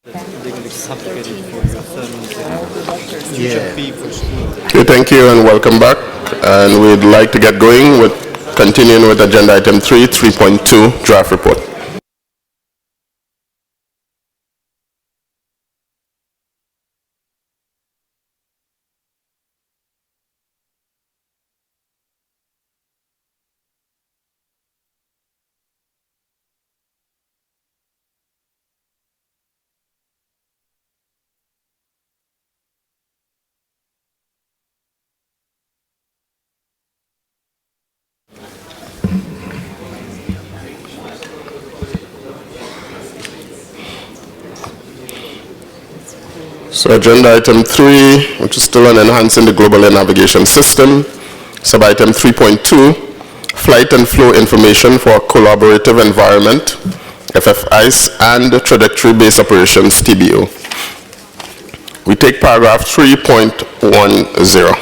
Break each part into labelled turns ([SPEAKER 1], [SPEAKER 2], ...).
[SPEAKER 1] Okay, thank you and welcome back. And we'd like to get going with continuing with agenda item 3.2 draft report. So agenda item 3, which is still on enhancing the global air navigation system. Sub-item 3.2, flight and flow information for a collaborative environment, FFIs, and trajectory-based operations, TBO. We take paragraph 3.10.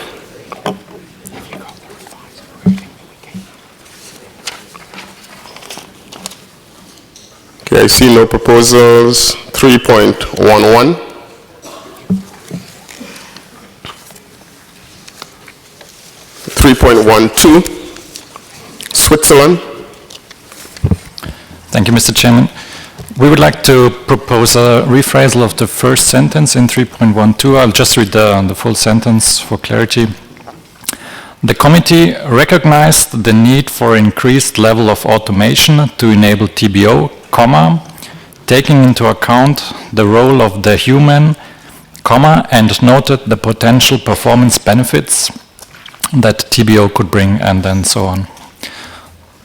[SPEAKER 1] Okay, I see no proposals. 3.11. 3.12, Switzerland.
[SPEAKER 2] Thank you, Mr. Chairman. We would like to propose a rephrasal of the first sentence in 3.12. I'll just read the full sentence for clarity. The committee recognized the need for increased level of automation to enable TBO, taking into account the role of the human, and noted the potential performance benefits that TBO could bring, and then so on.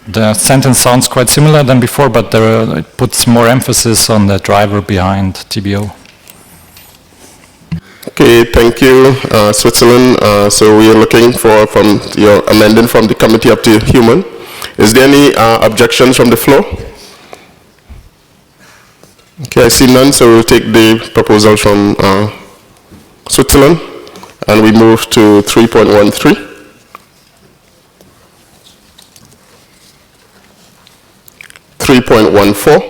[SPEAKER 2] The sentence sounds quite similar than before, but it puts more emphasis on the driver behind TBO.
[SPEAKER 1] Okay, thank you, Switzerland. So we are looking for your amending from the committee up to human. Is there any objections from the floor? Okay, I see none, so we'll take the proposal from Switzerland, and we move to 3.13. 3.14,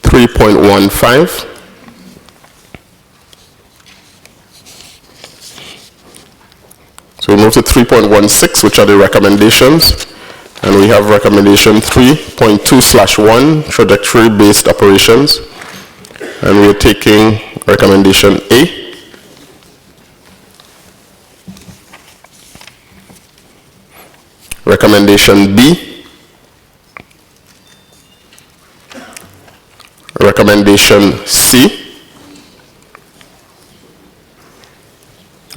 [SPEAKER 1] 3.15, so we move to 3.16, which are the recommendations, and we have recommendation 3.2/1, trajectory-based operations, and we are taking recommendation A. Recommendation B, recommendation C,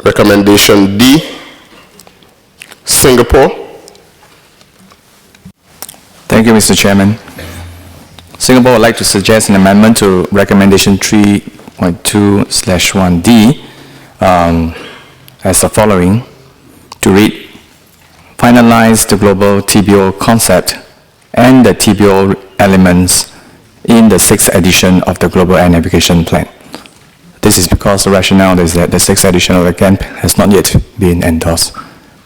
[SPEAKER 1] recommendation D, Singapore.
[SPEAKER 3] Thank you, Mr. Chairman. Singapore would like to suggest an amendment to recommendation 3.2/1D as the following, to read: finalize the global TBO concept and the TBO elements in the 6th edition of the Global Air Navigation Plan. This is because the rationale is that the 6th edition of the GANP has not yet been endorsed.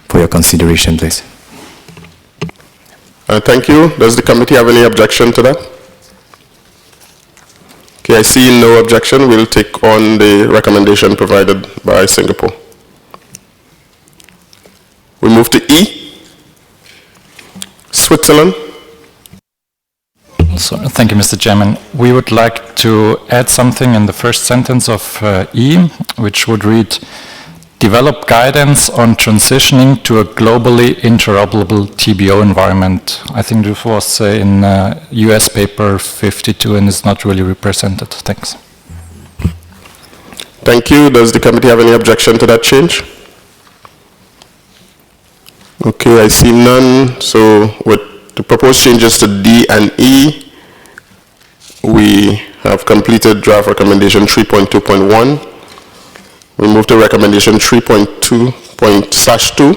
[SPEAKER 3] For your consideration, please.
[SPEAKER 1] Thank you. Does the committee have any objection to that? Okay, I see no objection. We'll take on the recommendation provided by Singapore. We move to E. Switzerland.
[SPEAKER 2] So, thank you, Mr. Chairman. We would like to add something in the first sentence of E, which would read: develop guidance on transitioning to a globally interoperable TBO environment. I think this was in US paper 52 and is not really represented. Thanks.
[SPEAKER 1] Thank you. Does the committee have any objection to that change? Okay, I see none. So with the proposed changes to D and E, we have completed draft recommendation 3.2.1. We move to recommendation 3.2.2,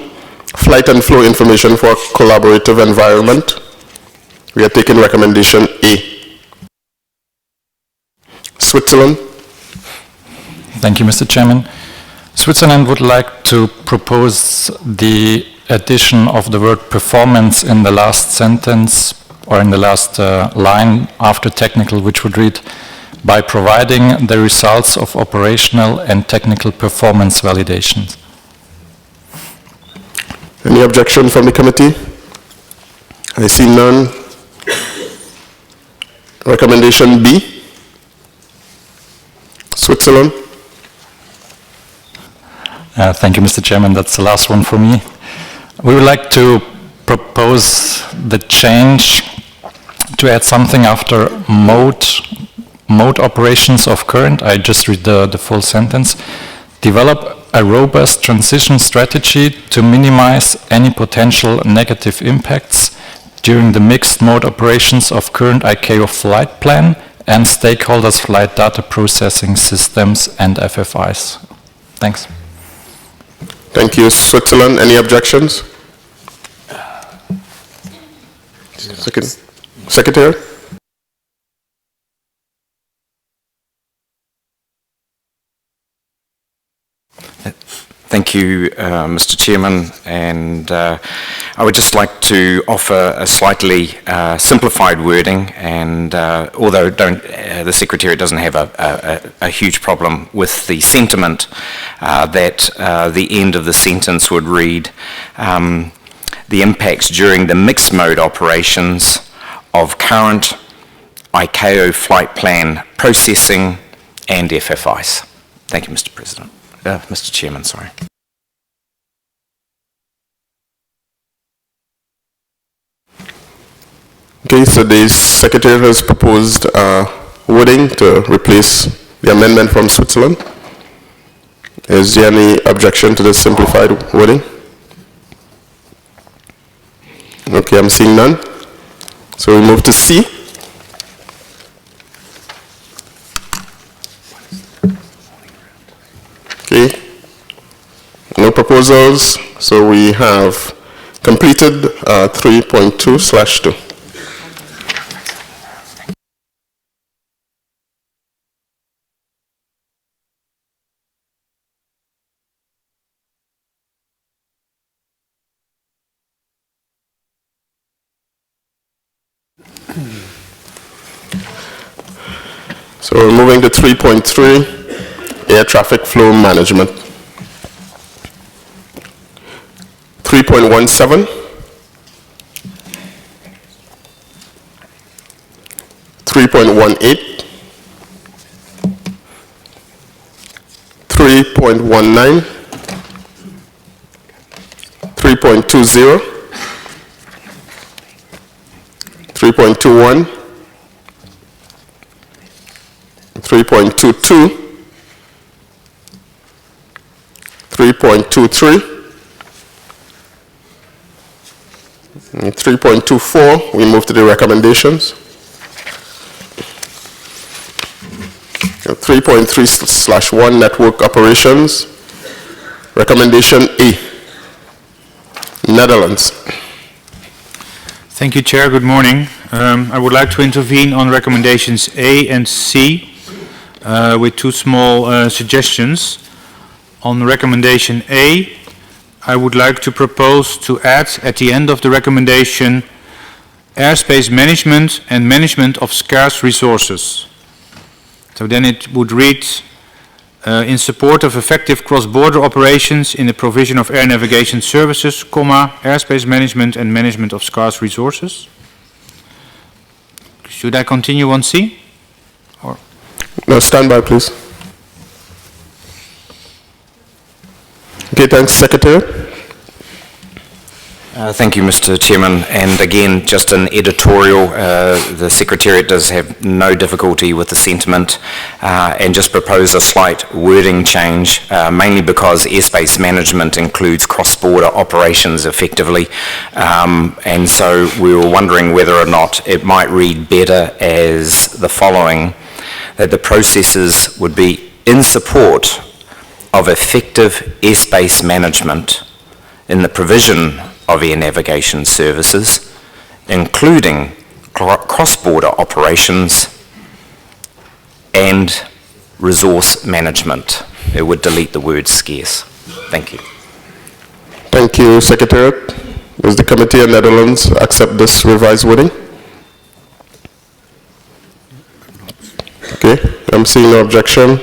[SPEAKER 1] flight and flow information for a collaborative environment. We are taking recommendation A. Switzerland.
[SPEAKER 2] Thank you, Mr. Chairman. Switzerland would like to propose the addition of the word performance in the last sentence or in the last line after technical, which would read, by providing the results of operational and technical performance validations.
[SPEAKER 1] Any objection from the committee? I see none. Recommendation B, Switzerland.
[SPEAKER 2] Thank you, Mr. Chairman. That's the last one for me. We would like to propose the change to add something after mode operations of current. I just read the full sentence. Develop a robust transition strategy to minimize any potential negative impacts during the mixed mode operations of current ICAO flight plan and stakeholders' flight data processing systems and FFIs. Thanks.
[SPEAKER 1] Thank you, Switzerland. Any objections? Secretary?
[SPEAKER 4] Thank you, Mr. Chairman, and I would just like to offer a slightly simplified wording, and although the Secretary doesn't have a huge problem with the sentiment, that the end of the sentence would read, the impacts during the mixed mode operations of current ICAO flight plan processing and FFIs. Thank you, Mr. President. Mr. Chairman, sorry.
[SPEAKER 1] Okay, so the Secretary has proposed wording to replace the amendment from Switzerland. Is there any objection to the simplified wording? Okay, I'm seeing none. So we move to C. Okay, no proposals, so we have completed 3.2/2. So we're moving to 3.3. Air traffic flow management. 3.17. 3.18. 3.19. 3.20. 3.21. 3.22. 3.23, 3.24, we move to the recommendations. 3.3/1, network operations. Recommendation A, Netherlands.
[SPEAKER 5] Thank you, Chair. Good morning. I would like to intervene on recommendations A and C with two small suggestions. On recommendation A, I would like to propose to add at the end of the recommendation airspace management and management of scarce resources. So then it would read in support of effective cross-border operations in the provision of air navigation services, airspace management and management of scarce resources. Should I continue on C? Or?
[SPEAKER 1] No, stand by, please. Okay, thanks, Secretary.
[SPEAKER 4] Thank you, Mr. Chairman. And again, just an editorial, the Secretariat does have no difficulty with the sentiment and just propose a slight wording change, mainly because airspace management includes cross-border operations effectively. And so we were wondering whether or not it might read better as the following, that the processes would be in support of effective airspace management in the provision of air navigation services, including cross-border operations and resource management. It would delete the word scarce. Thank you.
[SPEAKER 1] Thank you, Secretariat. Does the Committee on Netherlands accept this revised wording? Okay, I'm seeing no objection.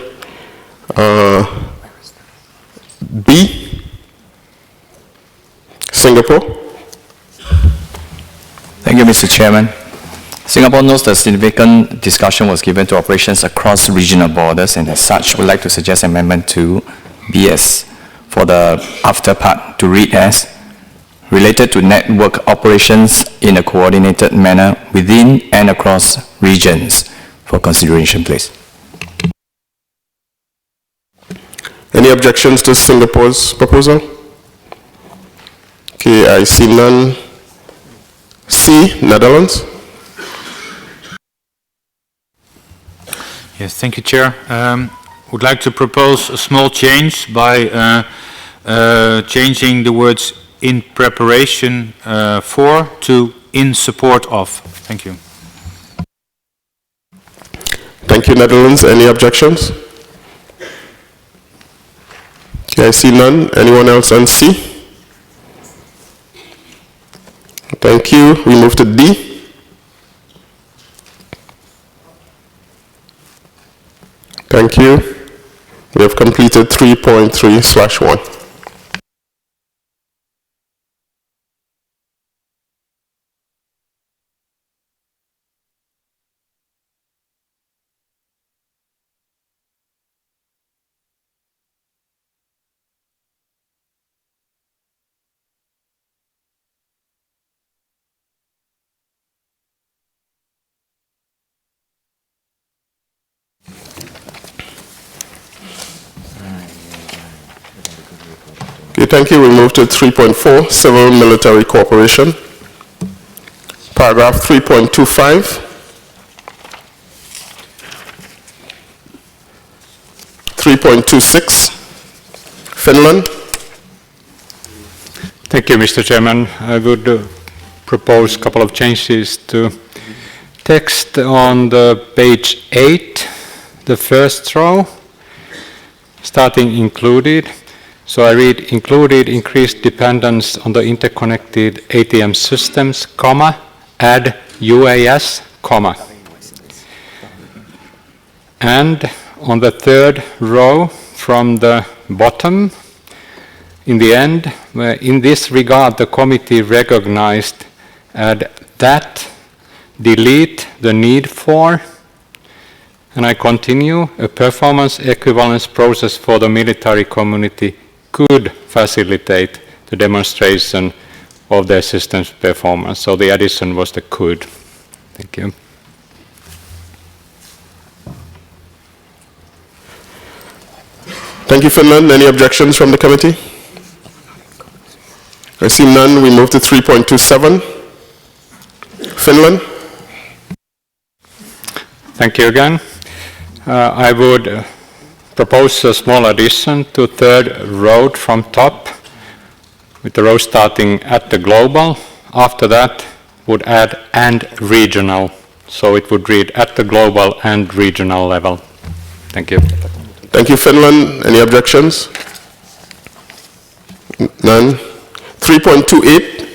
[SPEAKER 1] B, Singapore.
[SPEAKER 3] Thank you, Mr. Chairman. Singapore notes that significant discussion was given to operations across regional borders, and as such, would like to suggest amendment to BS for the after part to read as related to network operations in a coordinated manner within and across regions. For consideration, please.
[SPEAKER 1] Any objections to Singapore's proposal? Okay, I see none. C, Netherlands.
[SPEAKER 5] Yes, thank you, Chair. Would like to propose a small change by changing the words in preparation for to in support of. Thank you.
[SPEAKER 1] Thank you, Netherlands. Any objections? Okay, I see none. Anyone else on C? Thank you. We move to D. Thank you. We have completed 3.3/1. Okay, thank you. We move to 3.4, Civil Military Cooperation. Paragraph 3.25. 3.26, Finland.
[SPEAKER 6] Thank you, Mr. Chairman. I would propose a couple of changes to text on the page 8, the first row, starting included. So I read included increased dependence on the interconnected ATM systems, comma, add UAS, comma. And on the third row from the bottom, in the end, in this regard, the committee recognized that delete the need for, and I continue, a performance equivalence process for the military community could facilitate the demonstration of their system's performance. So the addition was the could. Thank you.
[SPEAKER 1] Thank you, Finland. Any objections from the committee? I see none. We move to 3.27. Finland.
[SPEAKER 6] Thank you again. I would propose a small addition to third row from top, with the row starting at the global. After that, would add and regional. So it would read at the global and regional level. Thank you.
[SPEAKER 1] Thank you, Finland. Any objections? None. 3.28.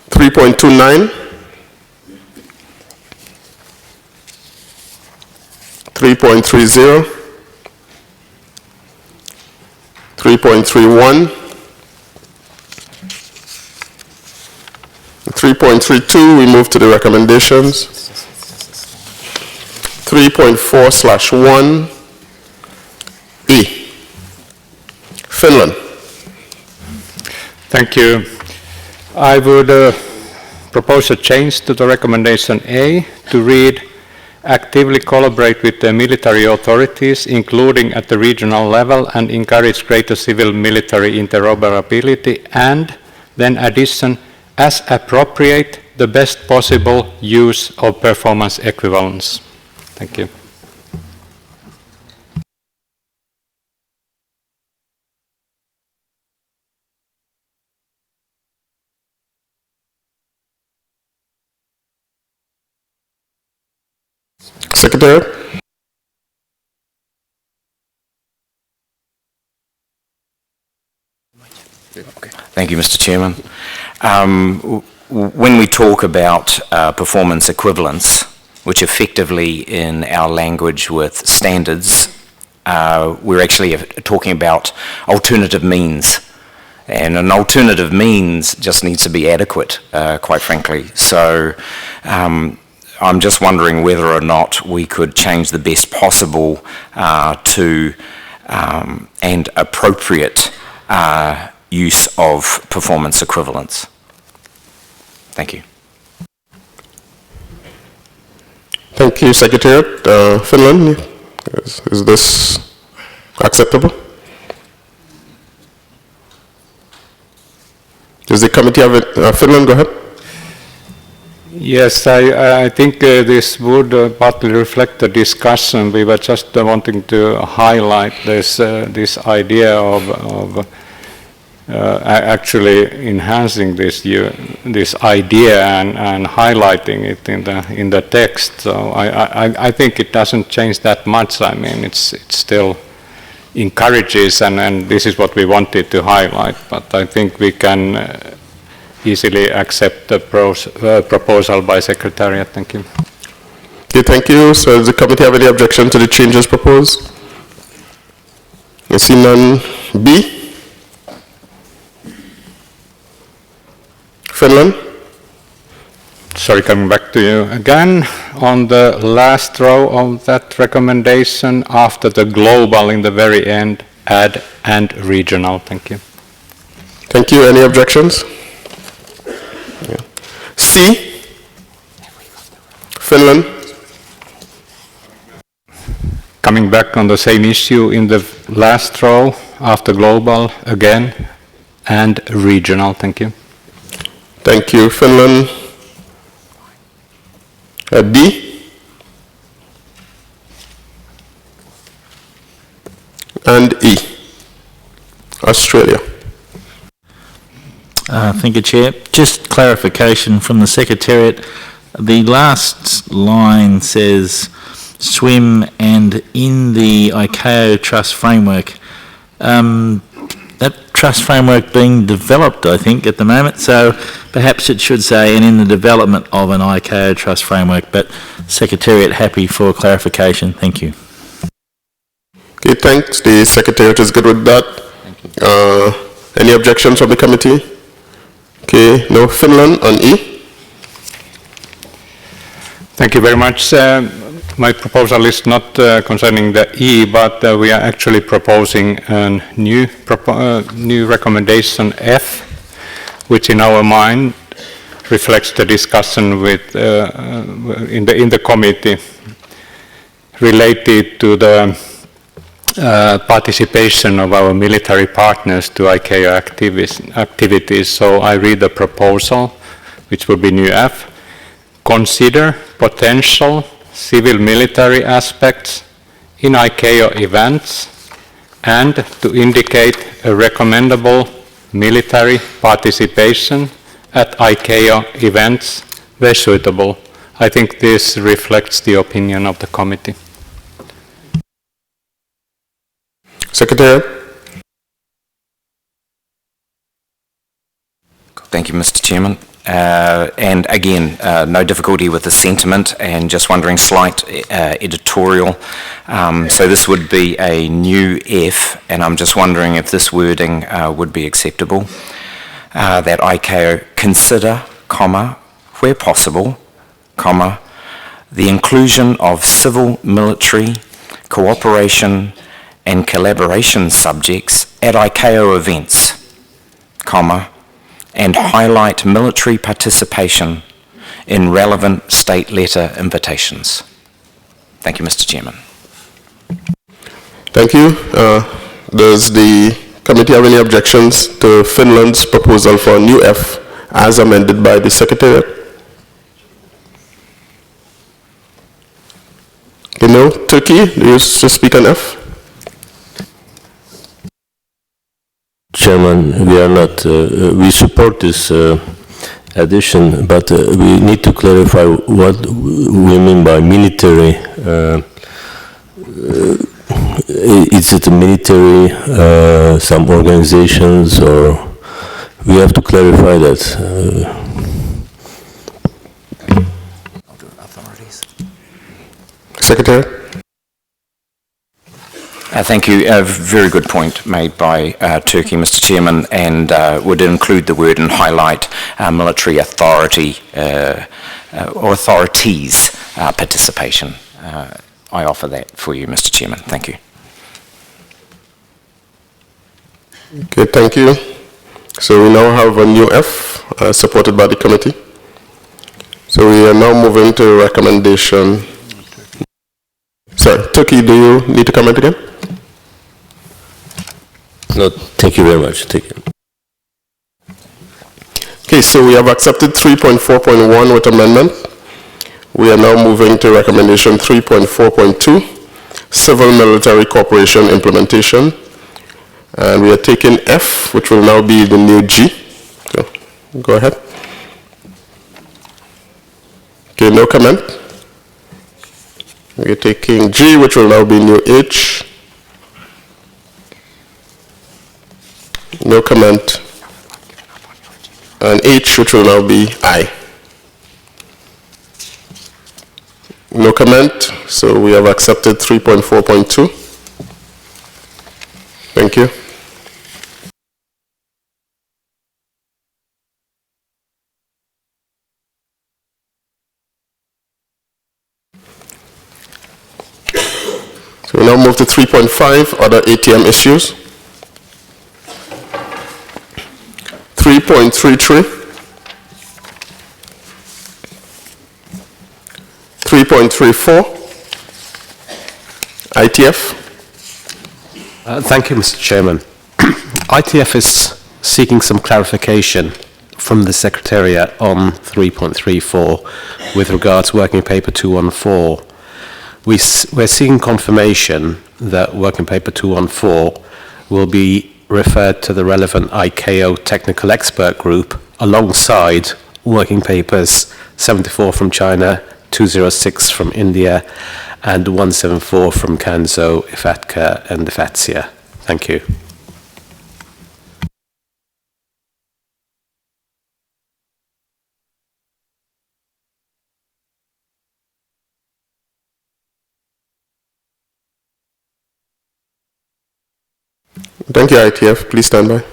[SPEAKER 1] 3.29. 3.30. 3.31. 3.32, we move to the recommendations. 3.4/1, E. Finland.
[SPEAKER 6] Thank you. I would propose a change to the recommendation A to read actively collaborate with the military authorities, including at the regional level, and encourage greater civil-military interoperability, and then addition, as appropriate, the best possible use of performance equivalence. Thank you.
[SPEAKER 1] Secretary.
[SPEAKER 4] Thank you, Mr. Chairman. when we talk about performance equivalence, which effectively in our language with standards, we're actually talking about alternative means. And an alternative means just needs to be adequate, quite frankly. So I'm just wondering whether or not we could change the best possible to and appropriate use of performance equivalence. Thank you.
[SPEAKER 1] Thank you, Secretariat. Finland, is this acceptable? Does the committee have it? Finland, go ahead.
[SPEAKER 6] Yes, I think this would partly reflect the discussion. We were just wanting to highlight this idea of actually enhancing this idea and highlighting it in the text. So I think it doesn't change that much. I mean, it still encourages, and this is what we wanted to highlight. But I think we can easily accept the proposal by Secretariat. Thank you.
[SPEAKER 1] Okay, thank you. So does the committee have any objection to the changes proposed? I see none. B? Finland?
[SPEAKER 6] Sorry, coming back to you again. On the last row of that recommendation, after the global in the very end, add and regional. Thank you.
[SPEAKER 1] Thank you. Any objections? Yeah. C? Finland?
[SPEAKER 6] Coming back on the same issue in the last row, after global, again, and regional. Thank you.
[SPEAKER 1] Thank you. Finland? D? And E? Australia.
[SPEAKER 7] Thank you, Chair. Just clarification from the Secretariat. The last line says swim and in the ICAO trust framework. That trust framework being developed, I think, at the moment, so perhaps it should say and in the development of an ICAO trust framework, but Secretariat happy for clarification. Thank you.
[SPEAKER 1] Okay, thanks. The Secretariat is good with that. Any objections from the committee? Okay, no. Finland on E.
[SPEAKER 6] Thank you very much. My proposal is not concerning the E, but we are actually proposing a new recommendation F, which in our mind reflects the discussion with in the committee related to the participation of our military partners to ICAO activities. So I read the proposal, which would be new F. Consider potential civil military aspects in ICAO events and to indicate a recommendable military participation at ICAO events where suitable. I think this reflects the opinion of the committee.
[SPEAKER 1] Secretariat?
[SPEAKER 4] Thank you, Mr. Chairman. And again, no difficulty with the sentiment, and just wondering, slight editorial. So this would be a new F, and I'm just wondering if this wording would be acceptable. That ICAO consider, comma, where possible, comma, the inclusion of civil military cooperation and collaboration subjects at ICAO events, comma, and highlight military participation in relevant state letter invitations. Thank you, Mr. Chairman.
[SPEAKER 1] Thank you. Does the committee have any objections to Finland's proposal for a new F as amended by the Secretariat? Okay, no. Turkey, do you wish to speak on F?
[SPEAKER 8] Chairman, we are not, we support this addition, but we need to clarify what we mean by military. Is it a military, some organizations, or we have to clarify that.
[SPEAKER 1] Secretary?
[SPEAKER 4] Thank you. A very good point made by Turkey, Mr. Chairman, and would include the word and highlight military authority or authorities' participation. I offer that for you, Mr. Chairman. Thank you.
[SPEAKER 1] Okay, thank you. So we now have a new F supported by the committee. So we are now moving to recommendation. Sorry, Turkey, do you need to comment again?
[SPEAKER 8] No, thank you very much. Thank you.
[SPEAKER 1] Okay, so we have accepted 3.4.1 with amendment. We are now moving to recommendation 3.4.2, civil military cooperation implementation. And we are taking F, which will now be the new G. So, go ahead. Okay, no comment. We're taking G, which will now be new H. No comment. And H, which will now be I. No comment, so we have accepted 3.4.2. Thank you. So we now move to 3.5, other ATM issues. 3.33, 3.34, ITF.
[SPEAKER 9] Thank you, Mr. Chairman. ITF is seeking some clarification from the Secretariat on 3.34 with regards to Working Paper 214. We're seeking confirmation that Working Paper 214 will be referred to the relevant ICAO technical expert group alongside Working Papers 74 from China, 206 from India, and 174 from Kanzo, IFATCA, and IFATSIA. Thank you.
[SPEAKER 1] Thank you, ITF. Please stand by.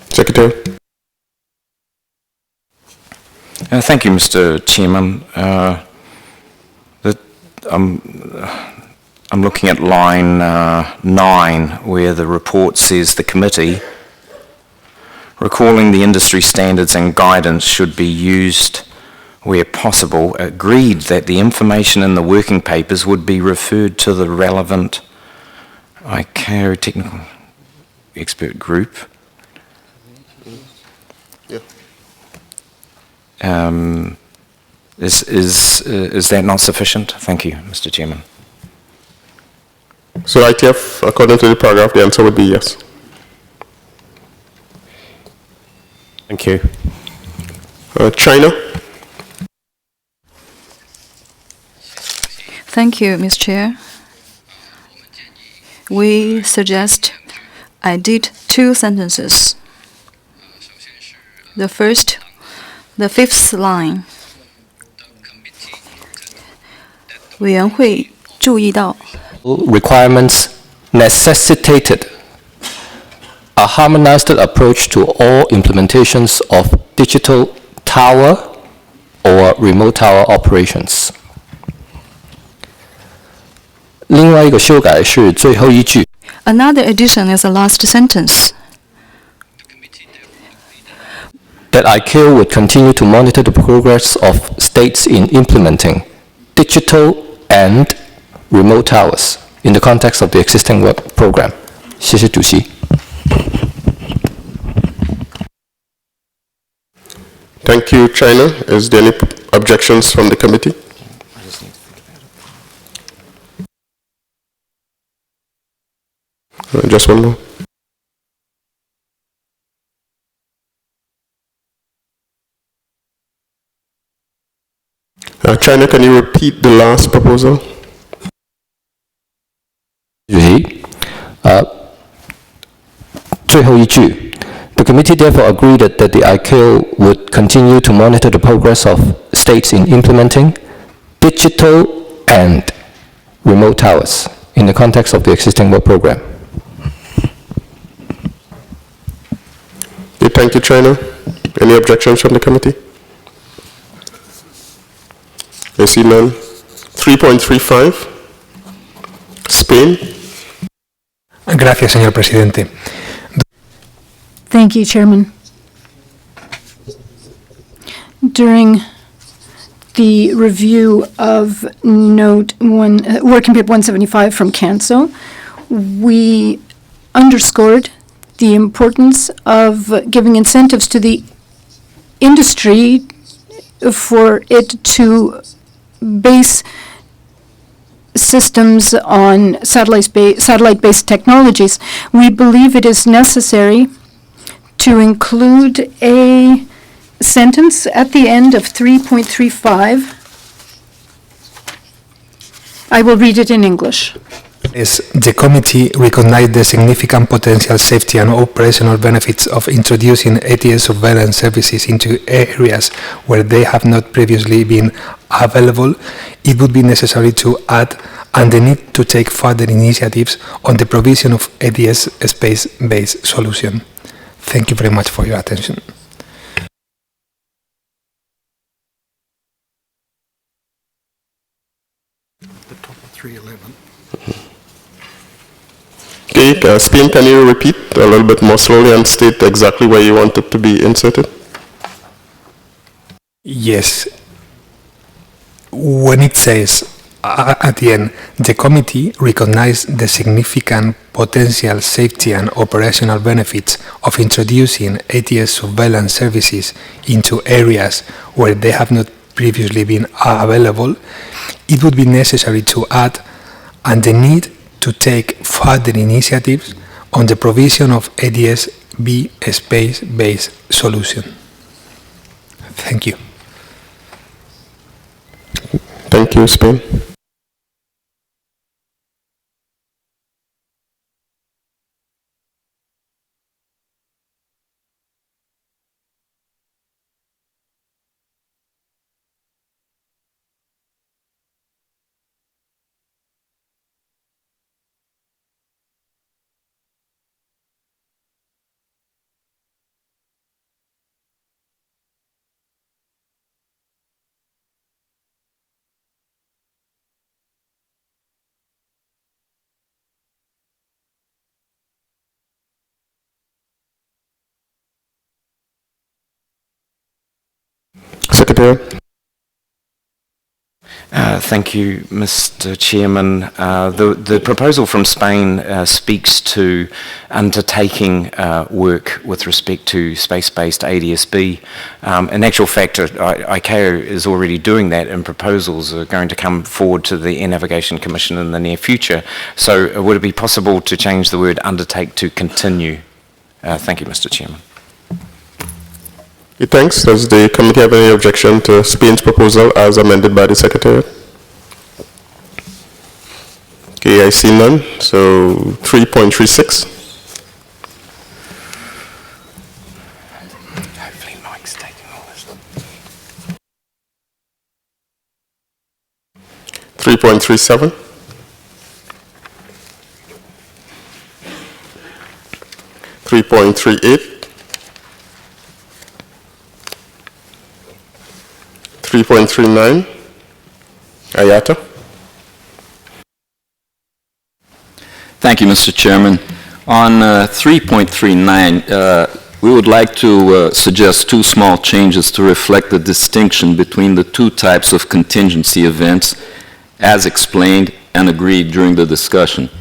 [SPEAKER 1] Secretary.
[SPEAKER 4] Thank you, Mr. Chairman. I'm looking at line 9, where the report says the committee, recalling the industry standards and guidance should be used where possible, agreed that the information in the working papers would be referred to the relevant ICAO technical expert group. Is that not sufficient? Thank you, Mr. Chairman.
[SPEAKER 1] So ITF, according to the paragraph, the answer would be yes.
[SPEAKER 9] Thank you.
[SPEAKER 1] China.
[SPEAKER 10] Thank you, Mr. Chair. We suggest I did 2 sentences. The first, the 5th line. 委员会注意到
[SPEAKER 11] requirements necessitated a harmonized approach to all implementations of digital tower or remote tower operations. 另外一个修改是最后一句
[SPEAKER 10] Another addition is the last sentence.
[SPEAKER 11] that ICAO would continue to monitor the progress of states in implementing digital and remote towers in the context of the existing work program. 谢谢主席。
[SPEAKER 1] Thank you, China. Is there any objections from the committee? Just one more. China, can you repeat the last proposal?
[SPEAKER 11] 主席，最后一句 The committee therefore agreed that the ICAO would continue to monitor the progress of states in implementing digital and remote towers in the context of the existing work program.
[SPEAKER 1] Okay, thank you, China. Any objections from the committee? I see none. 3.35. Spain.
[SPEAKER 12] Gracias, señor presidente.
[SPEAKER 13] Thank you, Chairman. During the review of Note 1, Working Paper 175 from CANSO, we underscored the importance of giving incentives to the industry for it to base systems on satellite-based technologies. We believe it is necessary to include a sentence at the end of 3.35. I will read it in English.
[SPEAKER 12] The committee recognized the significant potential safety and operational benefits of introducing ATS surveillance services into areas where they have not previously been available. It would be necessary to add and the need to take further initiatives on the provision of ATS space-based solution. Thank you very much for your attention.
[SPEAKER 14] The top of 311.
[SPEAKER 1] Okay, Spain, can you repeat a little bit more slowly and state exactly where you want it to be inserted?
[SPEAKER 12] Yes. When it says at the end, the committee recognized the significant potential safety and operational benefits of introducing ATS surveillance services into areas where they have not previously been available, it would be necessary to add and the need to take further initiatives on the provision of ADS space-based solution. Thank you.
[SPEAKER 1] Thank you, Spain. Secretary.
[SPEAKER 4] Thank you, Mr. Chairman. The proposal from Spain speaks to undertaking work with respect to space-based ADS-B. In actual fact, ICAO is already doing that, and proposals are going to come forward to the Air Navigation Commission in the near future. So would it be possible to change the word undertake to continue? Thank you, Mr. Chairman.
[SPEAKER 1] Thanks. Does the committee have any objection to Spain's proposal as amended by the Secretariat? Okay, I see none. So 3.36.
[SPEAKER 4] Hopefully Mike's taking all this.
[SPEAKER 1] 3.37. 3.38. 3.39. Ayata.
[SPEAKER 15] Thank you, Mr. Chairman. On 3.39, we would like to suggest two small changes to reflect the distinction between the two types of contingency events as explained and agreed during the discussion.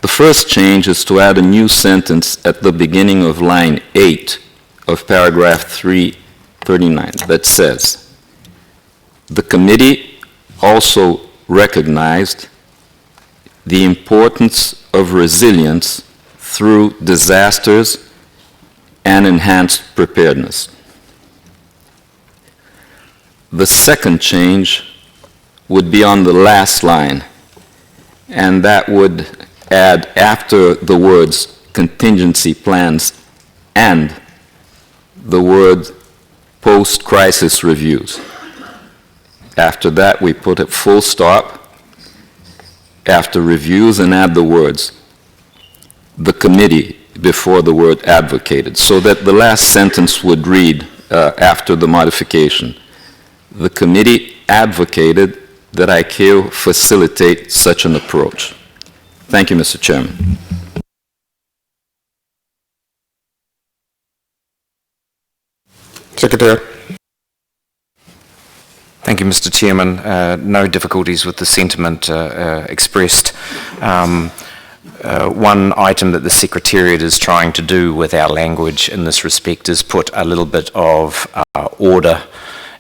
[SPEAKER 15] The first change is to add a new sentence at the beginning of line 8 of paragraph 339 that says, "The committee also recognized the importance of resilience through disasters and enhanced preparedness." The second change would be on the last line, and that would add after the words contingency plans and the word post-crisis reviews. After that, we put a full stop after reviews and add the words, the committee, before the word advocated, so that the last sentence would read, after the modification, the committee advocated that ICAO facilitate such an approach. Thank you, Mr. Chairman.
[SPEAKER 1] Secretary.
[SPEAKER 4] Thank you, Mr. Chairman. No difficulties with the sentiment expressed. One item that the Secretariat is trying to do with our language in this respect is put a little bit of order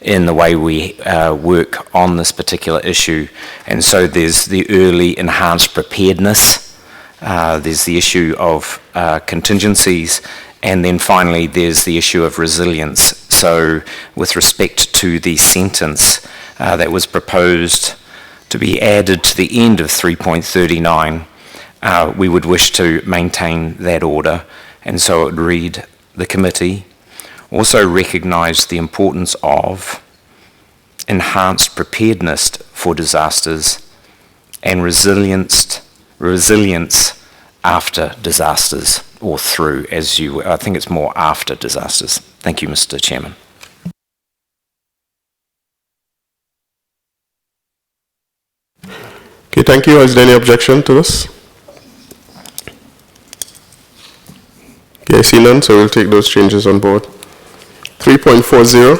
[SPEAKER 4] in the way we work on this particular issue. And so there's the early enhanced preparedness, there's the issue of contingencies, and then finally there's the issue of resilience. So with respect to the sentence that was proposed to be added to the end of 3.39, we would wish to maintain that order, and so it would read, the committee also recognise the importance of enhanced preparedness for disasters and resilience after disasters, or through, I think it's more after disasters. Thank you, Mr. Chairman.
[SPEAKER 1] Okay, thank you. Is there any objection to this? Okay, I see none, so we'll take those changes on board. 3.40,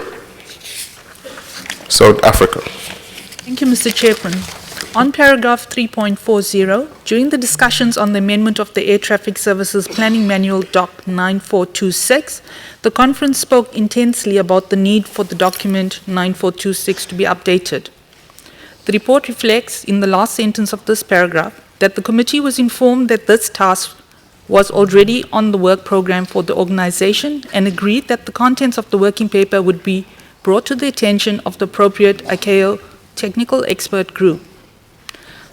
[SPEAKER 1] South Africa.
[SPEAKER 16] Thank you, Mr. Chairman. On paragraph 3.40, during the discussions on the amendment of the Air Traffic Services Planning Manual Doc 9426, the conference spoke intensely about the need for the document 9426 to be updated. The report reflects in the last sentence of this paragraph that the committee was informed that this task was already on the work program for the organization and agreed that the contents of the working paper would be brought to the attention of the appropriate ICAO technical expert group.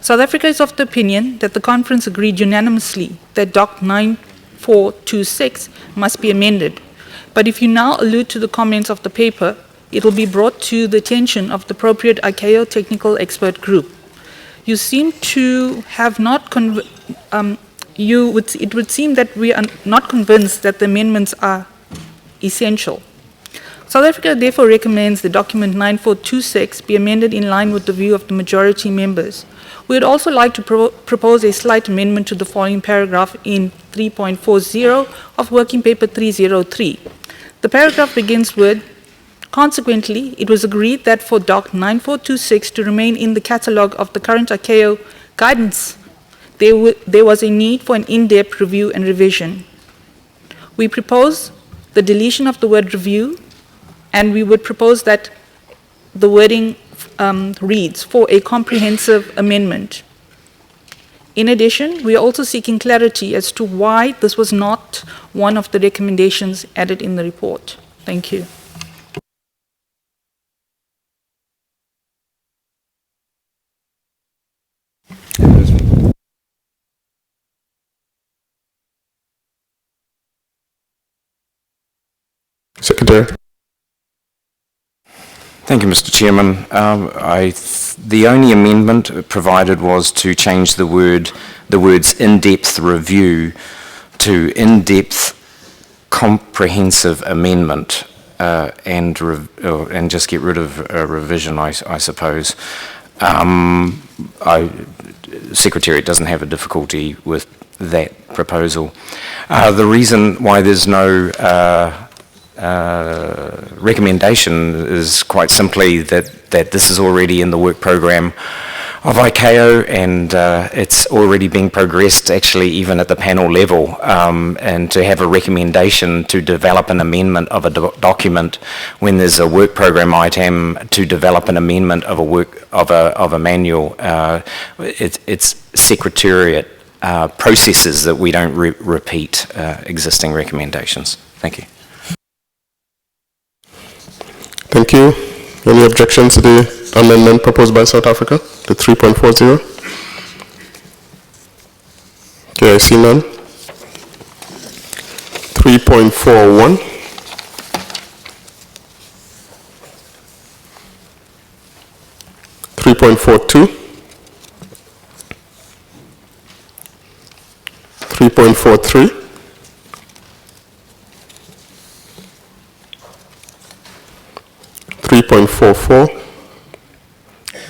[SPEAKER 16] South Africa is of the opinion that the conference agreed unanimously that Doc 9426 must be amended. But if you now allude to the comments of the paper, it will be brought to the attention of the appropriate ICAO technical expert group. You seem to have not it would seem that we are not convinced that the amendments are essential. South Africa therefore recommends the document 9426 be amended in line with the view of the majority members. We would also like to propose a slight amendment to the following paragraph in 3.40 of Working Paper 303. The paragraph begins with, consequently, it was agreed that for Doc 9426 to remain in the catalogue of the current ICAO guidance, there was a need for an in-depth review and revision. We propose the deletion of the word review, and we would propose that the wording reads, for a comprehensive amendment. In addition, we are also seeking clarity as to why this was not one of the recommendations added in the report. Thank you.
[SPEAKER 1] Secretary.
[SPEAKER 4] Thank you, Mr. Chairman. The only amendment provided was to change the words in-depth review to in-depth comprehensive amendment, and just get rid of revision, I suppose. Secretariat doesn't have a difficulty with that proposal. The reason why there's no recommendation is quite simply that this is already in the work program of ICAO, and it's already being progressed actually even at the panel level, and to have a recommendation to develop an amendment of a document when there's a work program item to develop an amendment of a manual, it's Secretariat processes that we don't repeat existing recommendations. Thank you.
[SPEAKER 1] Thank you. Any objections to the amendment proposed by South Africa, the 3.40? Okay, I see none. 3.41. .42, 3.43, 3.44,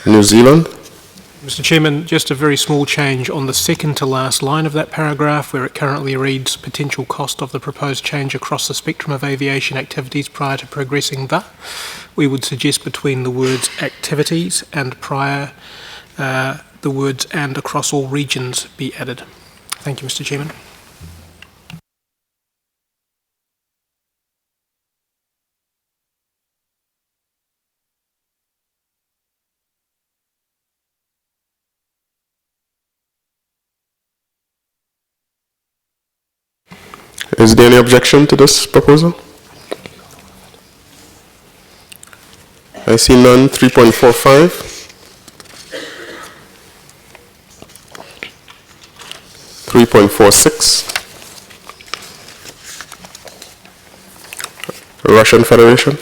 [SPEAKER 1] New Zealand.
[SPEAKER 17] Mr. Chairman, just a very small change on the second to last line of that paragraph where it currently reads potential cost of the proposed change across the spectrum of aviation activities prior to progressing the. We would suggest between the words activities and prior the words and across all regions be added. Thank you, Mr. Chairman.
[SPEAKER 1] Is there any objection to this proposal? I see none. 3.45. 3.46. Russian Federation.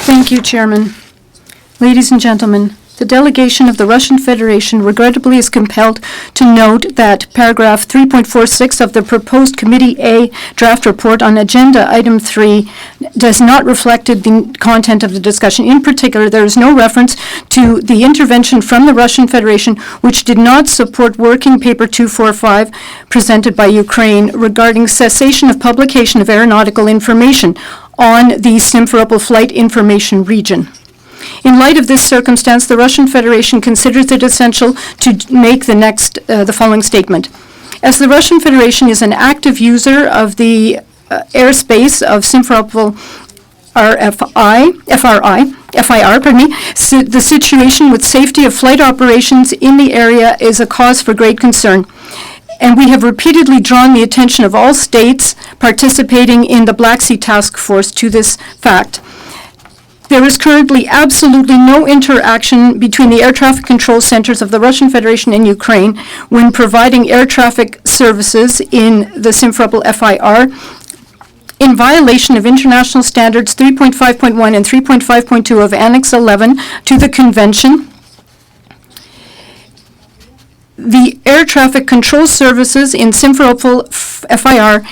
[SPEAKER 13] Thank you, Chairman. Ladies and gentlemen, the delegation of the Russian Federation regrettably is compelled to note that paragraph 3.46 of the proposed Committee A draft report on Agenda Item 3 does not reflect the content of the discussion. In particular, there is no reference to the intervention from the Russian Federation, which did not support Working Paper 245 presented by Ukraine regarding cessation of publication of aeronautical information on the Simferopol flight information region. In light of this circumstance, the Russian Federation considers it essential to make the following statement. As the Russian Federation is an active user of the airspace of Simferopol FIR, the situation with safety of flight operations in the area is a cause for great concern. And we have repeatedly drawn the attention of all states participating in the Black Sea Task Force to this fact. There is currently absolutely no interaction between the air traffic control centers of the Russian Federation and Ukraine when providing air traffic services in the Simferopol FIR in violation of international standards 3.5.1 and 3.5.2 of Annex 11 to the Convention. The air traffic control services in Simferopol FIR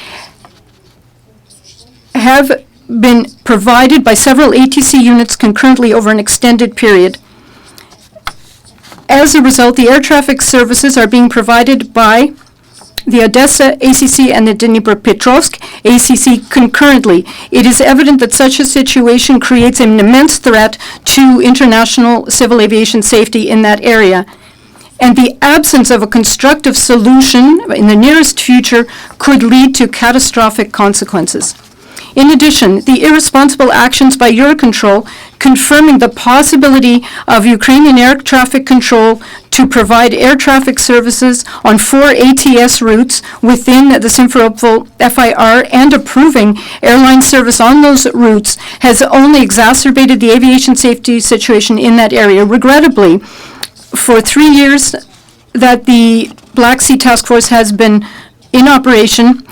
[SPEAKER 13] have been provided by several ATC units concurrently over an extended period. As a result, the air traffic services are being provided by the Odessa ACC and the Dnipropetrovsk ACC concurrently. It is evident that such a situation creates an immense threat to international civil aviation safety in that area. And the absence of a constructive solution in the nearest future could lead to catastrophic consequences. In addition, the irresponsible actions by Eurocontrol confirming the possibility of Ukrainian air traffic control to provide air traffic services on 4 ATS routes within the Simferopol FIR and approving airline service on those routes has only exacerbated the aviation safety situation in that area. Regrettably, for 3 years that the Black Sea Task Force has been in operation,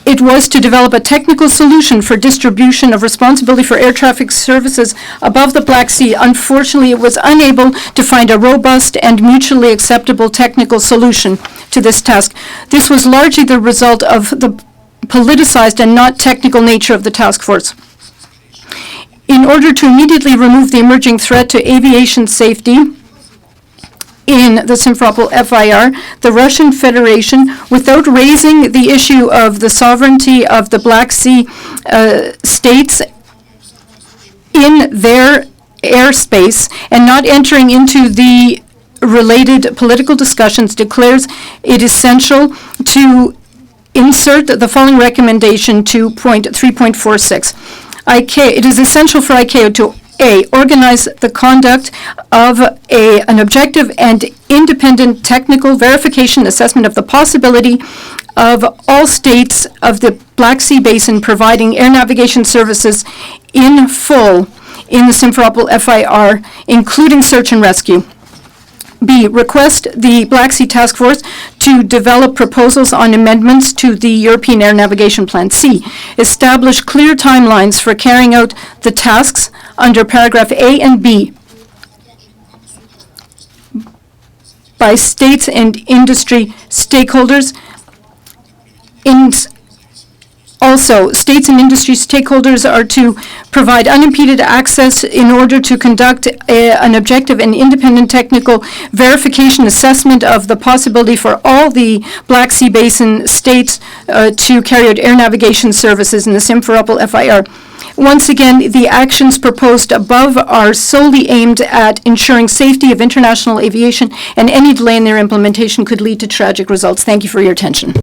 [SPEAKER 13] it was to develop a technical solution for distribution of responsibility for air traffic services above the Black Sea. Unfortunately, it was unable to find a robust and mutually acceptable technical solution to this task. This was largely the result of the politicized and not technical nature of the task force. In order to immediately remove the emerging threat to aviation safety in the Simferopol FIR, the Russian Federation, without raising the issue of the sovereignty of the Black Sea states in their airspace and not entering into the related political discussions, declares it essential to insert the following recommendation to point 3.46. It is essential for ICAO to A, organize the conduct of an objective and independent technical verification assessment of the possibility of all states of the Black Sea Basin providing air navigation services in full in the Simferopol FIR, including search and rescue. B, request the Black Sea Task Force to develop proposals on amendments to the European Air Navigation Plan. C, establish clear timelines for carrying out the tasks under paragraph A and B by states and industry stakeholders. Also, states and industry stakeholders are to provide unimpeded access in order to conduct an objective and independent technical verification assessment of the possibility for all the Black Sea Basin states to carry out air navigation services in the Simferopol FIR. Once again, the actions proposed above are solely aimed at ensuring safety of international aviation, and any delay in their implementation could lead to tragic results. Thank you for your attention.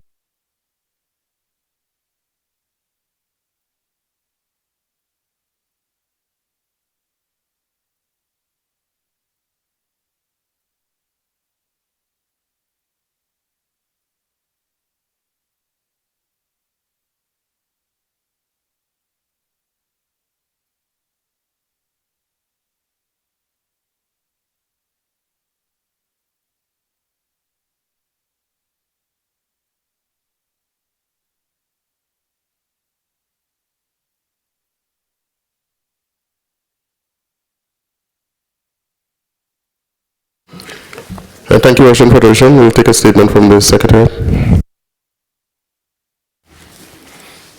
[SPEAKER 1] Thank you, Russian Federation. We'll take a statement from the Secretary.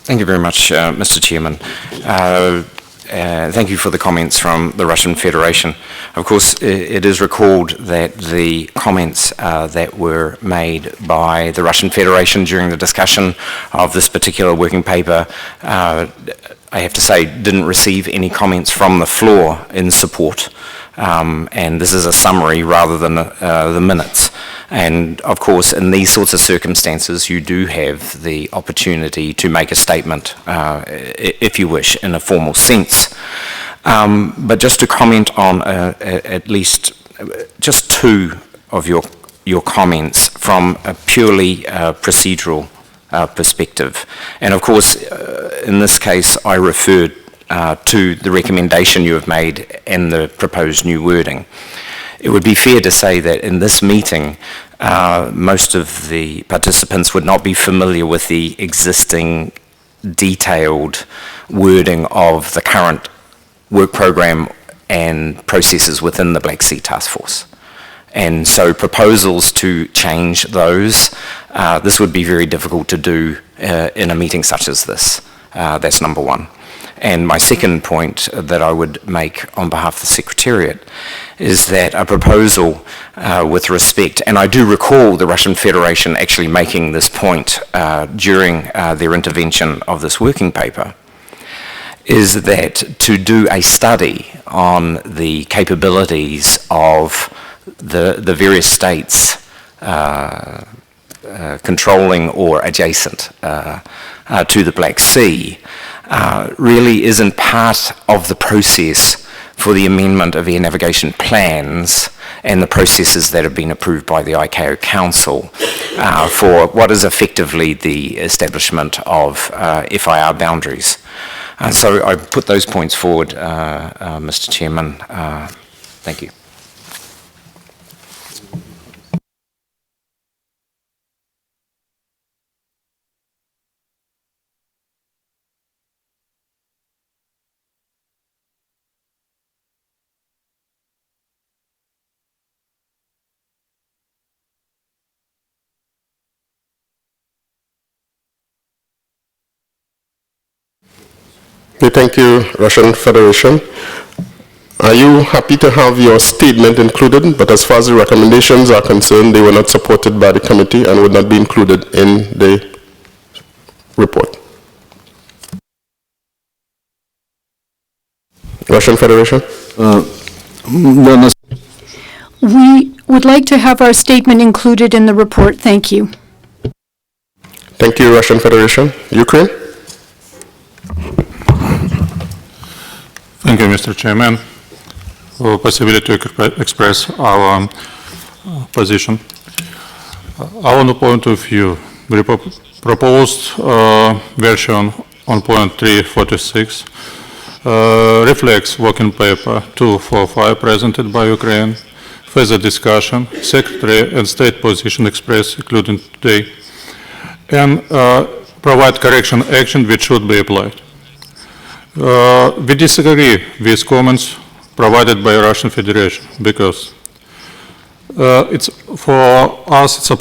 [SPEAKER 4] Thank you very much, Mr. Chairman. Thank you for the comments from the Russian Federation. Of course, it is recalled that the comments that were made by the Russian Federation during the discussion of this particular working paper, I have to say, didn't receive any comments from the floor in support. And this is a summary rather than the minutes. And of course, in these sorts of circumstances, you do have the opportunity to make a statement, if you wish, in a formal sense. But just to comment on at least just two of your comments from a purely procedural perspective. And of course, in this case, I referred to the recommendation you have made and the proposed new wording. It would be fair to say that in this meeting, most of the participants would not be familiar with the existing detailed wording of the current work program and processes within the Black Sea Task Force. And so proposals to change those, this would be very difficult to do in a meeting such as this. That's number one. And my second point that I would make on behalf of the Secretariat is that a proposal with respect, and I do recall the Russian Federation actually making this point during their intervention of this working paper, is that to do a study on the capabilities of the various states controlling or adjacent to the Black Sea really isn't part of the process for the amendment of air navigation plans and the processes that have been approved by the ICAO Council for what is effectively the establishment of FIR boundaries. So I put those points forward, Mr. Chairman. Thank you.
[SPEAKER 1] Okay, thank you, Russian Federation. Are you happy to have your statement included? But as far as the recommendations are concerned, they were not supported by the committee and would not be included in the report. Russian Federation?
[SPEAKER 13] We would like to have our statement included in the report. Thank you.
[SPEAKER 1] Thank you, Russian Federation. Ukraine?
[SPEAKER 18] Thank you, Mr. Chairman, for the possibility to express our position. Our point of view, the proposed version on point 346 reflects working paper 245 presented by Ukraine, further discussion, Secretary and State position expressed, including today, and provide correction action which should be applied. We disagree with comments provided by Russian Federation because it's for us it's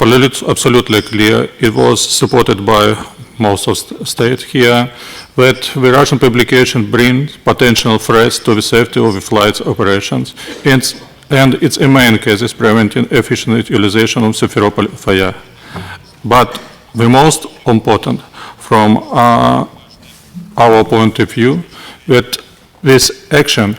[SPEAKER 18] absolutely clear. It was supported by most of the state here that the Russian publication brings potential threats to the safety of the flight operations and its main case is preventing efficient utilization of Simferopol FIA. But the most important from our point of view that this action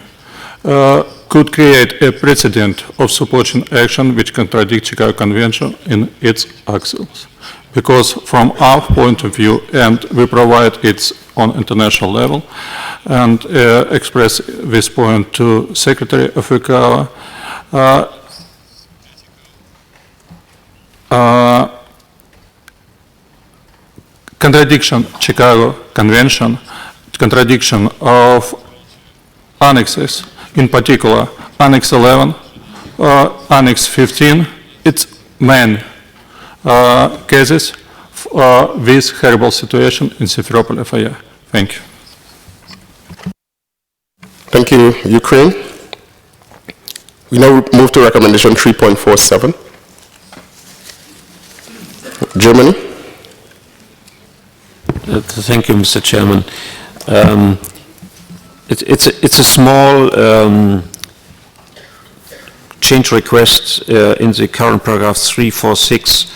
[SPEAKER 18] could create a precedent of supporting action which contradicts Chicago Convention in its axles. Because from our point of view, and we provide it on international level, and express this point to Secretary of ICAO, contradiction Chicago Convention, contradiction of annexes, in particular Annex 11, Annex 15, it's main cases this horrible situation in Simferopol FIA. Thank you.
[SPEAKER 1] Thank you, Ukraine. We now move to recommendation 3.47. Germany.
[SPEAKER 19] Thank you, Mr. Chairman. It's a small change request in the current paragraph 346,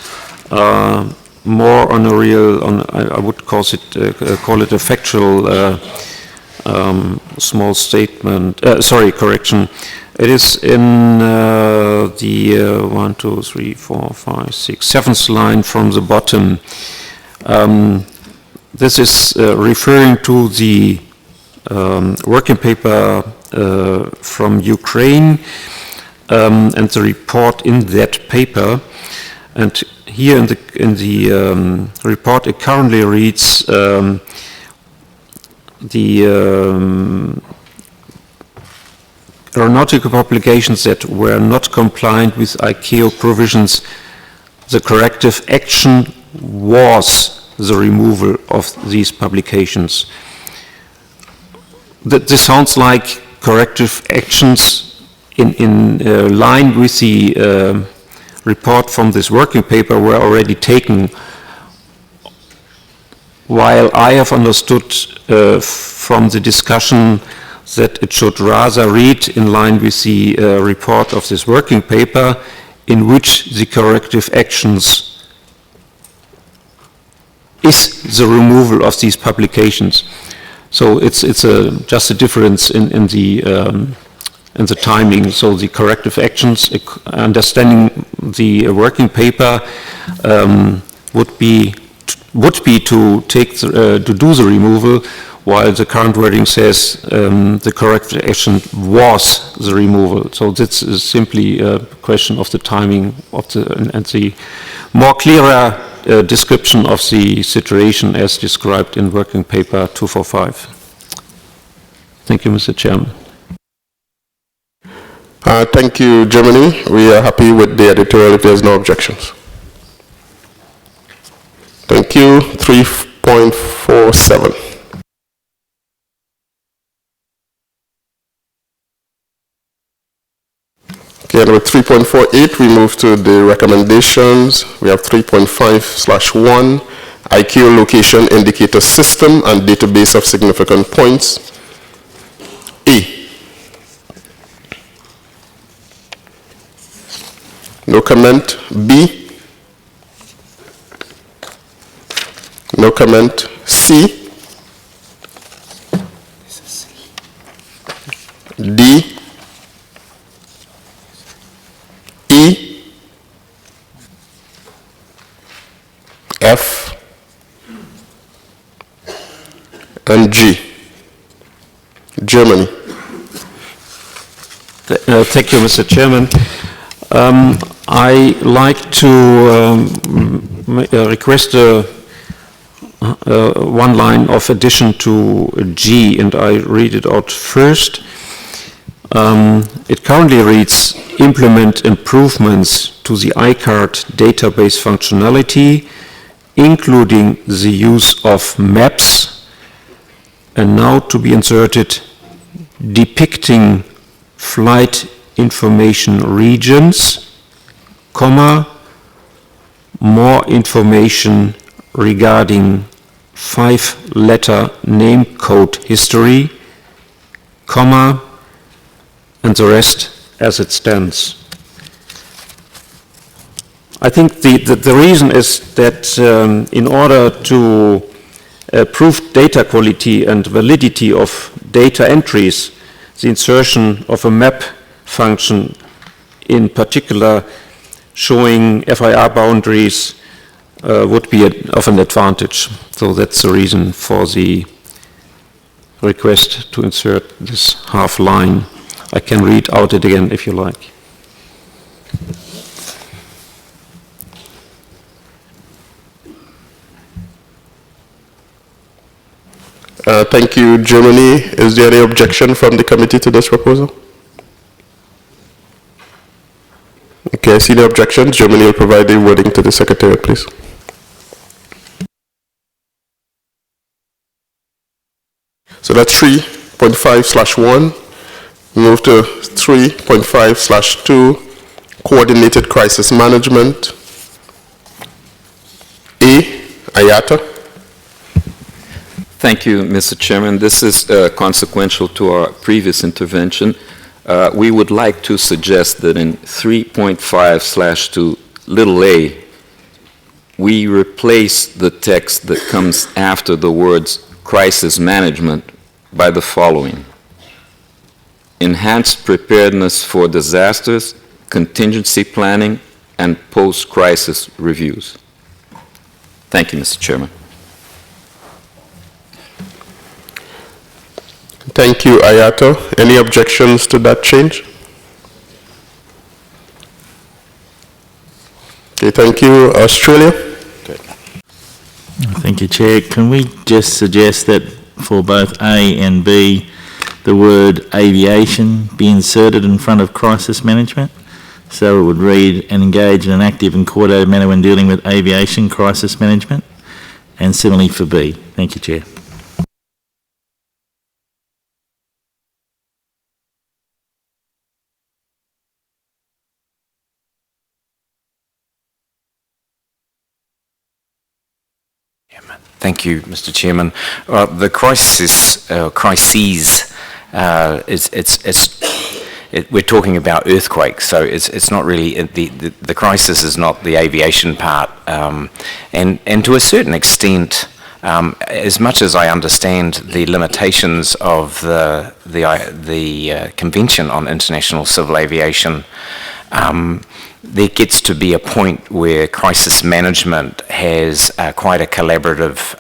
[SPEAKER 19] more on a real, I would call it a factual small statement. Sorry, correction. It is in the 1, 2, 3, 4, 5, 6, 7th line from the bottom. This is referring to the working paper from Ukraine and the report in that paper. And here in the report, it currently reads the aeronautical publications that were not compliant with ICAO provisions. The corrective action was the removal of these publications. This sounds like corrective actions in line with the report from this working paper were already taken, while I have understood from the discussion that it should rather read in line with the report of this working paper in which the corrective actions is the removal of these publications. So it's just a difference in the timing. So the corrective actions, understanding the working paper, would be to take to do the removal, while the current wording says the corrective action was the removal. So this is simply a question of the timing of and the more clearer description of the situation as described in working paper 245. Thank you, Mr. Chairman.
[SPEAKER 1] Thank you, Germany. We are happy with the editorial if there's no objections. Thank you. 3.47. Okay, and with 3.48, we move to the recommendations. We have 3.5/1, ICAO location indicator system and database of significant points. A. No comment. B. No comment. C. D. E. F. And G. Germany.
[SPEAKER 19] Thank you, Mr. Chairman. I like to request one line of addition to G, and I read it out first. It currently reads, implement improvements to the ICART database functionality, including the use of maps, and now to be inserted, depicting flight information regions, comma, more information regarding 5-letter name code history, comma, and the rest as it stands. I think the reason is that in order to prove data quality and validity of data entries, the insertion of a map function, in particular showing FIR boundaries, would be of an advantage. So that's the reason for the request to insert this half line. I can read out it again if you like.
[SPEAKER 1] Thank you, Germany. Is there any objection from the committee to this proposal? Okay, I see no objections. Germany will provide the wording to the Secretariat, please. So that's 3.5/1. Move to 3.5/2, coordinated crisis management. IATA.
[SPEAKER 15] Thank you, Mr. Chairman. This is consequential to our previous intervention. We would like to suggest that in 3.5/2 little a, we replace the text that comes after the words crisis management by the following: enhanced preparedness for disasters, contingency planning, and post-crisis reviews. Thank you, Mr. Chairman.
[SPEAKER 1] Thank you, IATA. Any objections to that change? Okay, thank you. Australia?
[SPEAKER 7] Thank you, Chair. Can we just suggest that for both A and B, the word aviation be inserted in front of crisis management? So it would read, and engage in an active and coordinated manner when dealing with aviation crisis management. And similarly for B. Thank you, Chair.
[SPEAKER 4] Thank you, Mr. Chairman. The crises, we're talking about earthquakes, so it's not really, the crisis is not the aviation part. And to a certain extent, as much as I understand the limitations of the Convention on International Civil Aviation, there gets to be a point where crisis management has quite a collaborative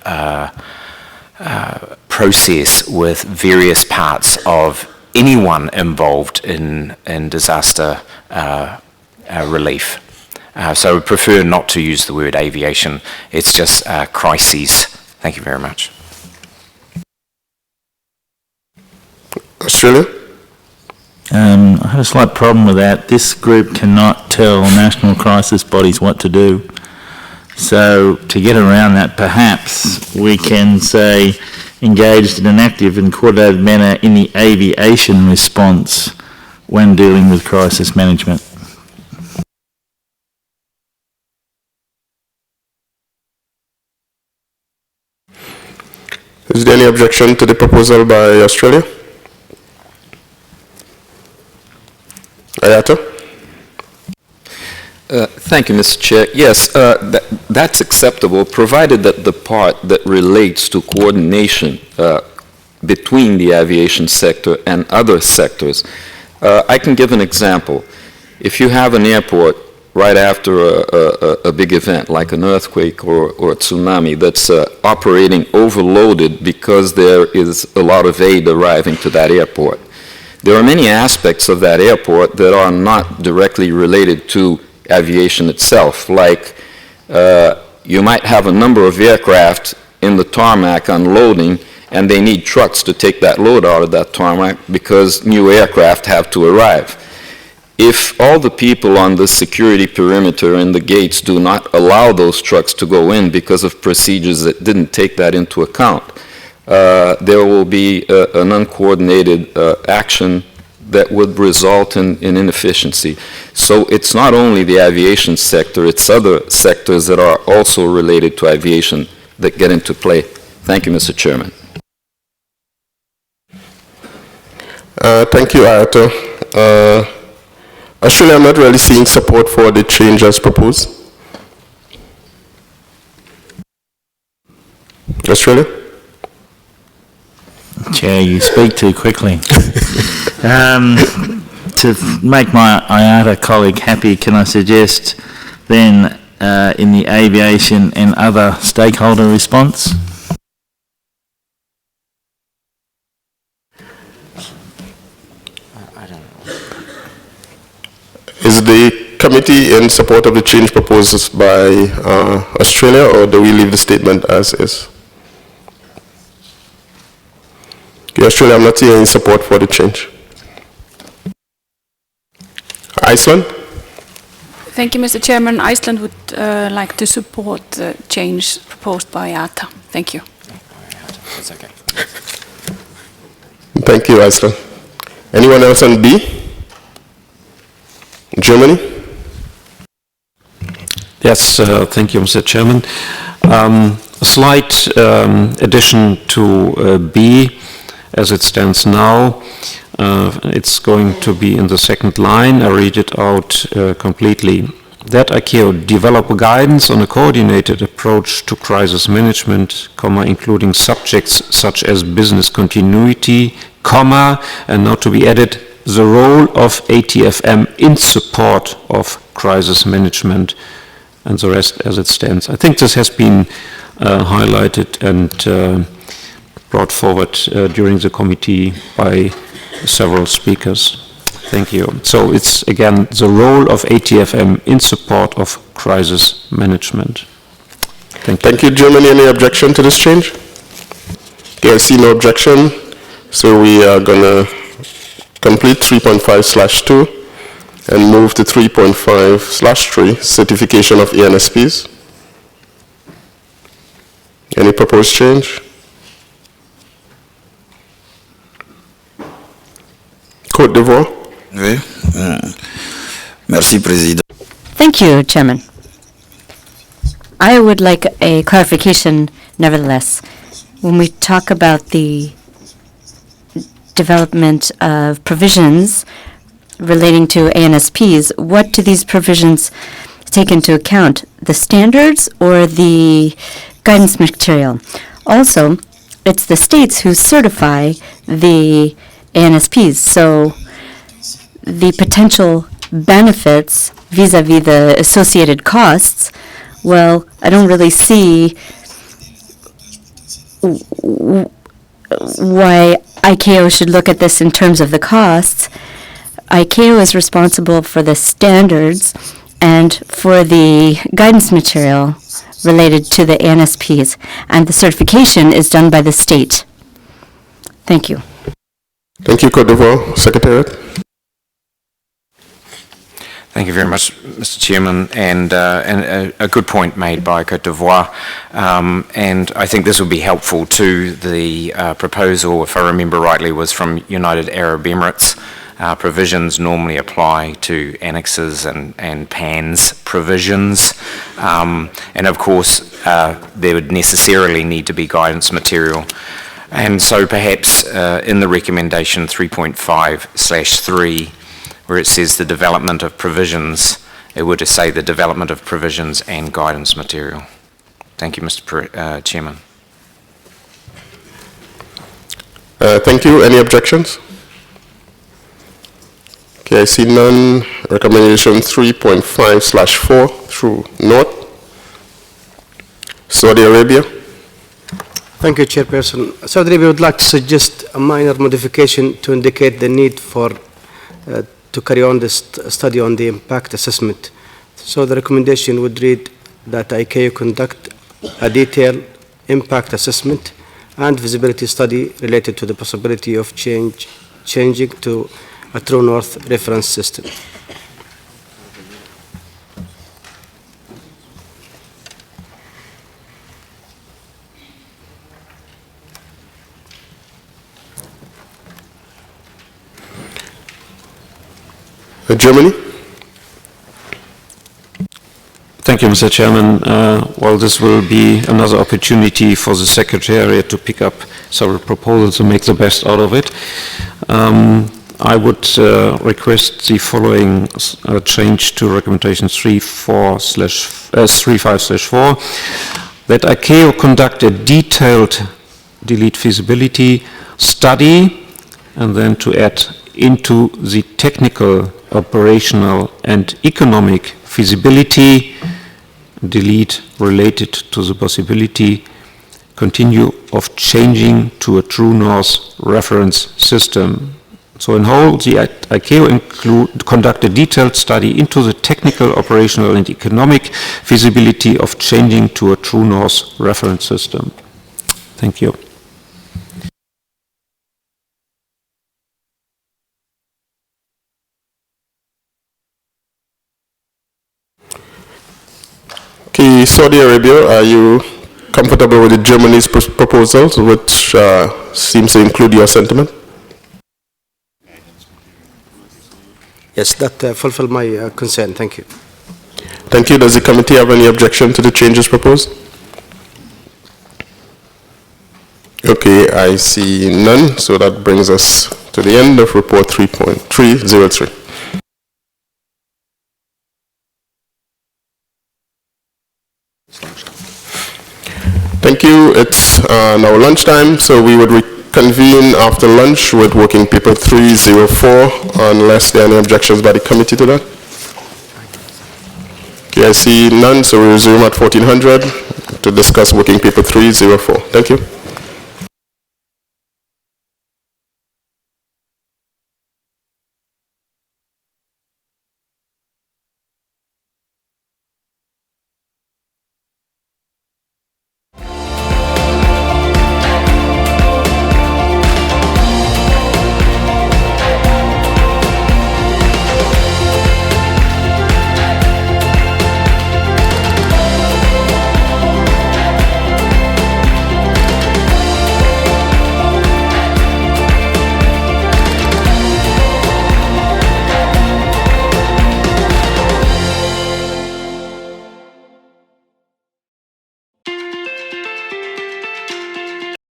[SPEAKER 4] process with various parts of anyone involved in disaster relief. So I would prefer not to use the word aviation. It's just crises. Thank you very much.
[SPEAKER 1] Australia?
[SPEAKER 7] I have a slight problem with that. This group cannot tell national crisis bodies what to do. So to get around that, perhaps we can say engaged in an active and coordinated manner in the aviation response when dealing with crisis management.
[SPEAKER 1] Is there any objection to the proposal by Australia? IATA?
[SPEAKER 15] Thank you, Mr. Chair. Yes, that's acceptable, provided that the part that relates to coordination between the aviation sector and other sectors. I can give an example. If you have an airport right after a big event, like an earthquake or a tsunami, that's operating overloaded because there is a lot of aid arriving to that airport. There are many aspects of that airport that are not directly related to aviation itself, like you might have a number of aircraft in the tarmac unloading, and they need trucks to take that load out of that tarmac because new aircraft have to arrive. If all the people on the security perimeter and the gates do not allow those trucks to go in because of procedures that didn't take that into account, there will be an uncoordinated action that would result in inefficiency. So it's not only the aviation sector, it's other sectors that are also related to aviation that get into play. Thank you, Mr. Chairman.
[SPEAKER 1] Thank you, Ayato. Australia, I'm not really seeing support for the change as proposed. Australia?
[SPEAKER 7] Chair, you speak too quickly. To make my IATA colleague happy, can I suggest then in the aviation and other stakeholder response?
[SPEAKER 1] Is the committee in support of the change proposed by Australia, or do we leave the statement as is? Okay, Australia, I'm not seeing any support for the change. Iceland?
[SPEAKER 20] Thank you, Mr. Chairman. Iceland would like to support the change proposed by IATA. Thank you.
[SPEAKER 4] That's okay.
[SPEAKER 1] Thank you, Iceland. Anyone else on B? Germany?
[SPEAKER 19] Yes, thank you, Mr. Chairman. A slight addition to B as it stands now. It's going to be in the second line. I read it out completely. That ICAO develop guidance on a coordinated approach to crisis management, including subjects such as business continuity, and now to be added, the role of ATFM in support of crisis management, and the rest as it stands. I think this has been highlighted and brought forward during the committee by several speakers. Thank you. So it's again the role of ATFM in support of crisis management. Thank you.
[SPEAKER 1] Thank you. Germany, any objection to this change? Okay, I see no objection. So we are going to complete 3.5/2 and move to 3.5/3, certification of ANSPs. Any proposed change? Côte d'Ivoire?
[SPEAKER 21] Oui. Merci, Président.
[SPEAKER 22] Thank you, Chairman. I would like a clarification, nevertheless. When we talk about the development of provisions relating to ANSPs, what do these provisions take into account? The standards or the guidance material? Also, it's the states who certify the ANSPs, so the potential benefits vis-a-vis the associated costs, well, I don't really see why ICAO should look at this in terms of the costs. ICAO is responsible for the standards and for the guidance material related to the ANSPs, and the certification is done by the state. Thank you.
[SPEAKER 1] Thank you, Côte d'Ivoire. Secretariat?
[SPEAKER 4] Thank you very much, Mr. Chairman, and a good point made by Côte d'Ivoire. And I think this will be helpful to the proposal, if I remember rightly, was from United Arab Emirates. Provisions normally apply to annexes and PANS provisions. And of course, there would necessarily need to be guidance material. And so perhaps in the recommendation 3.5/3, where it says the development of provisions, it would say the development of provisions and guidance material. Thank you, Mr. Chairman.
[SPEAKER 1] Thank you. Any objections? Okay, I see none. Recommendation 3.5/4 through North. Saudi Arabia.
[SPEAKER 23] Thank you, Chairperson. Saudi Arabia would like to suggest a minor modification to indicate the need for to carry on this study on the impact assessment. So the recommendation would read that ICAO conduct a detailed impact assessment and feasibility study related to the possibility of changing to a true north reference system.
[SPEAKER 1] Germany?
[SPEAKER 19] Thank you, Mr. Chairman. Well, this will be another opportunity for the Secretariat to pick up several proposals and make the best out of it. I would request the following change to recommendation 35/4, that ICAO conduct a detailed delete feasibility study, and then to add into the technical, operational and economic feasibility, delete related to the possibility continue of changing to a true north reference system. So in whole, the ICAO conduct a detailed study into the technical, operational and economic feasibility of changing to a true north reference system. Thank you.
[SPEAKER 1] Okay, Saudi Arabia, are you comfortable with the Germany's proposals, which seems to include your sentiment?
[SPEAKER 23] Yes, that fulfill my concern. Thank you.
[SPEAKER 1] Thank you. Does the committee have any objection to the changes proposed? Okay, I see none, so that brings us to the end of report 3.303. Thank you. It's now lunchtime, so we would reconvene after lunch with working paper 304, unless there are any objections by the committee to that. Okay, I see none, so we resume at 1400 to discuss working paper 304. Thank you.